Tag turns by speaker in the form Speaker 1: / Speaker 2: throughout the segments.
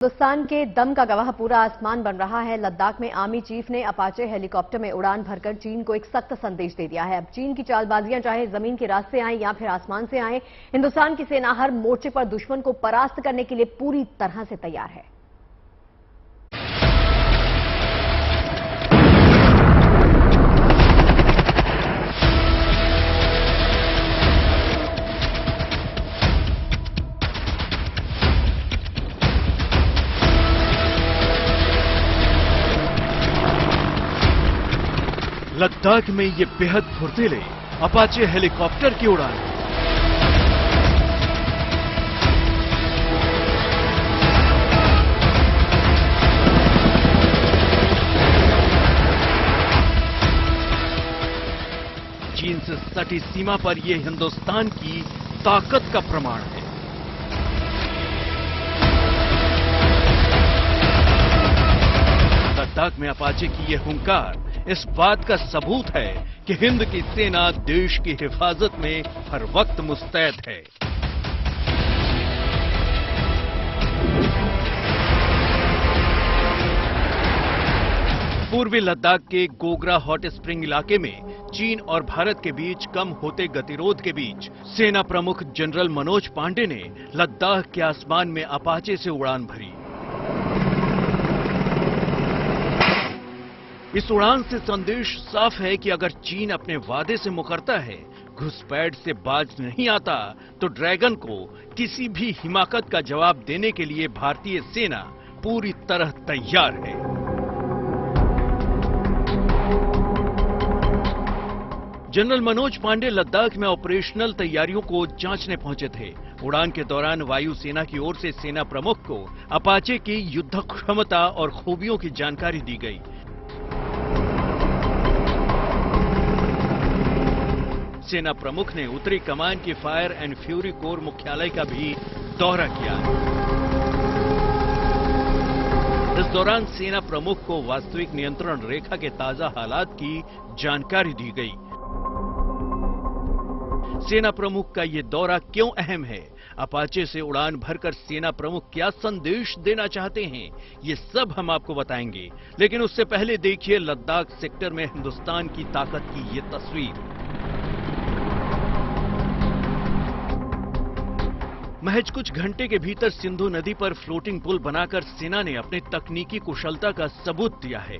Speaker 1: हिंदुस्तान के दम का गवाह पूरा आसमान बन रहा है। लद्दाख में आर्मी चीफ ने अपाचे हेलीकॉप्टर में उड़ान भरकर चीन को एक सख्त संदेश दे दिया है। अब चीन की चालबाजियां चाहे जमीन के रास्ते आए या फिर आसमान से आए, हिंदुस्तान की सेना हर मोर्चे पर दुश्मन को परास्त करने के लिए पूरी तरह से तैयार है।
Speaker 2: लद्दाख में ये बेहद फुर्तीले अपाचे हेलीकॉप्टर की उड़ान। चीन से सटी सीमा पर यह हिंदुस्तान की ताकत का प्रमाण है। लद्दाख में अपाचे की यह हुंकार इस बात का सबूत है कि हिंद की सेना देश की हिफाजत में हर वक्त मुस्तैद है। पूर्वी लद्दाख के गोगरा हॉट स्प्रिंग इलाके में चीन और भारत के बीच कम होते गतिरोध के बीच सेना प्रमुख जनरल मनोज पांडे ने लद्दाख के आसमान में अपाचे से उड़ान भरी। इस उड़ान से संदेश साफ है कि अगर चीन अपने वादे से मुकरता है, घुसपैठ से बाज नहीं आता, तो ड्रैगन को किसी भी हिमाकत का जवाब देने के लिए भारतीय सेना पूरी तरह तैयार है। जनरल मनोज पांडे लद्दाख में ऑपरेशनल तैयारियों को जांचने पहुंचे थे। उड़ान के दौरान वायु सेना की ओर से सेना प्रमुख को अपाचे की युद्ध क्षमता और खूबियों की जानकारी दी गई। सेना प्रमुख ने उत्तरी कमान की फायर एंड फ्यूरी कोर मुख्यालय का भी दौरा किया। इस दौरान सेना प्रमुख को वास्तविक नियंत्रण रेखा के ताजा हालात की जानकारी दी गई। सेना प्रमुख का यह दौरा क्यों अहम है, अपाचे से उड़ान भरकर सेना प्रमुख क्या संदेश देना चाहते हैं, ये सब हम आपको बताएंगे। लेकिन उससे पहले देखिए लद्दाख सेक्टर में हिंदुस्तान की ताकत की ये तस्वीर। महज कुछ घंटे के भीतर सिंधु नदी पर फ्लोटिंग पुल बनाकर सेना ने अपनी तकनीकी कुशलता का सबूत दिया है।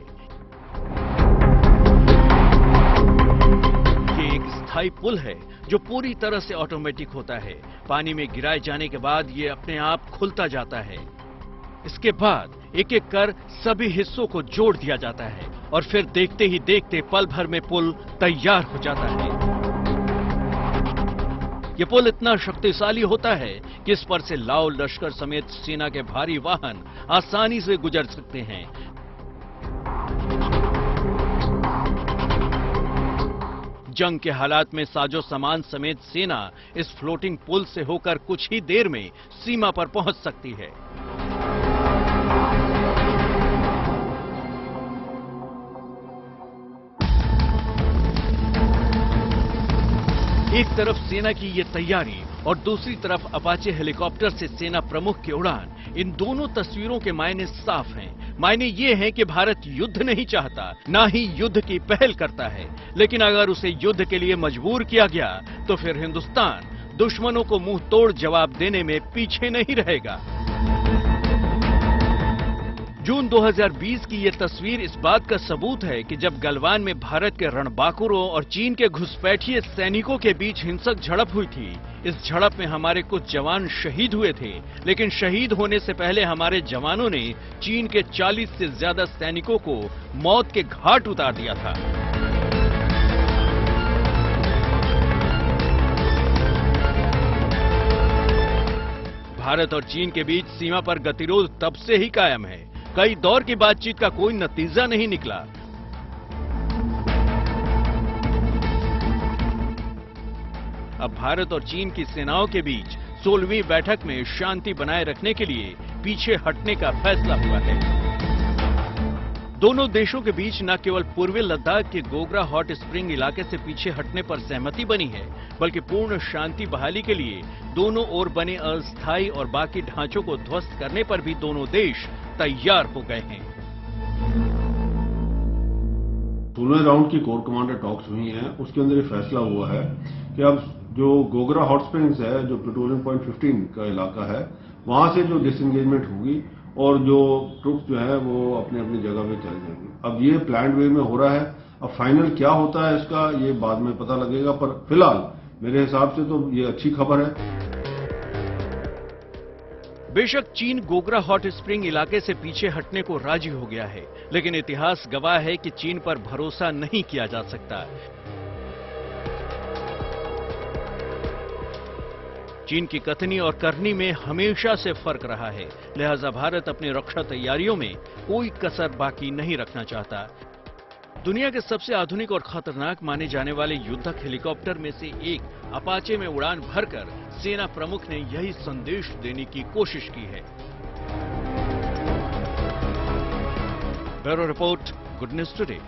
Speaker 2: ये एक स्थायी पुल है जो पूरी तरह से ऑटोमेटिक होता है। पानी में गिराए जाने के बाद ये अपने आप खुलता जाता है। इसके बाद एक एक कर सभी हिस्सों को जोड़ दिया जाता है और फिर देखते ही देखते पल भर में पुल तैयार हो जाता है। ये पुल इतना शक्तिशाली होता है कि इस पर से लाव लश्कर समेत सेना के भारी वाहन आसानी से गुजर सकते हैं। जंग के हालात में साजो सामान समेत सेना इस फ्लोटिंग पुल से होकर कुछ ही देर में सीमा पर पहुंच सकती है। एक तरफ सेना की ये तैयारी और दूसरी तरफ अपाचे हेलीकॉप्टर से सेना प्रमुख की उड़ान, इन दोनों तस्वीरों के मायने साफ हैं। मायने ये हैं कि भारत युद्ध नहीं चाहता, ना ही युद्ध की पहल करता है। लेकिन अगर उसे युद्ध के लिए मजबूर किया गया तो फिर हिंदुस्तान दुश्मनों को मुंह तोड़ जवाब देने में पीछे नहीं रहेगा। जून 2020 की यह तस्वीर इस बात का सबूत है कि जब गलवान में भारत के रणबांकुरों और चीन के घुसपैठिए सैनिकों के बीच हिंसक झड़प हुई थी। इस झड़प में हमारे कुछ जवान शहीद हुए थे, लेकिन शहीद होने से पहले हमारे जवानों ने चीन के 40 से ज्यादा सैनिकों को मौत के घाट उतार दिया था। भारत और चीन के बीच सीमा पर गतिरोध तब से ही कायम है। कई दौर की बातचीत का कोई नतीजा नहीं निकला। अब भारत और चीन की सेनाओं के बीच 16वीं बैठक में शांति बनाए रखने के लिए पीछे हटने का फैसला हुआ है। दोनों देशों के बीच न केवल पूर्वी लद्दाख के गोगरा हॉट स्प्रिंग इलाके से पीछे हटने पर सहमति बनी है, बल्कि पूर्ण शांति बहाली के लिए दोनों ओर बने अस्थायी और बाकी ढांचों को ध्वस्त करने पर भी दोनों देश तैयार हो गए हैं।
Speaker 3: 16वें राउंड की कोर कमांडर टॉक्स हुई हैं, उसके अंदर ये फैसला हुआ है कि अब जो गोगरा हॉट स्प्रिंग्स है, जो पेट्रोलियम पॉइंट 15 का इलाका है, वहां से जो डिसएंगेजमेंट होगी और जो ट्रुप्स जो है वो अपने अपनी जगह पे चले जाएंगे। अब ये प्लान्ड वे में हो रहा है। अब फाइनल क्या होता है इसका, ये बाद में पता लगेगा, पर फिलहाल मेरे हिसाब से तो ये अच्छी खबर है।
Speaker 2: बेशक चीन गोगरा हॉट स्प्रिंग इलाके से पीछे हटने को राजी हो गया है, लेकिन इतिहास गवाह है कि चीन पर भरोसा नहीं किया जा सकता। चीन की कथनी और करनी में हमेशा से फर्क रहा है, लिहाजा भारत अपनी रक्षा तैयारियों में कोई कसर बाकी नहीं रखना चाहता। दुनिया के सबसे आधुनिक और खतरनाक माने जाने वाले युद्धक हेलीकॉप्टर में से एक अपाचे में उड़ान भरकर सेना प्रमुख ने यही संदेश देने की कोशिश की है। Bureau report, good news today.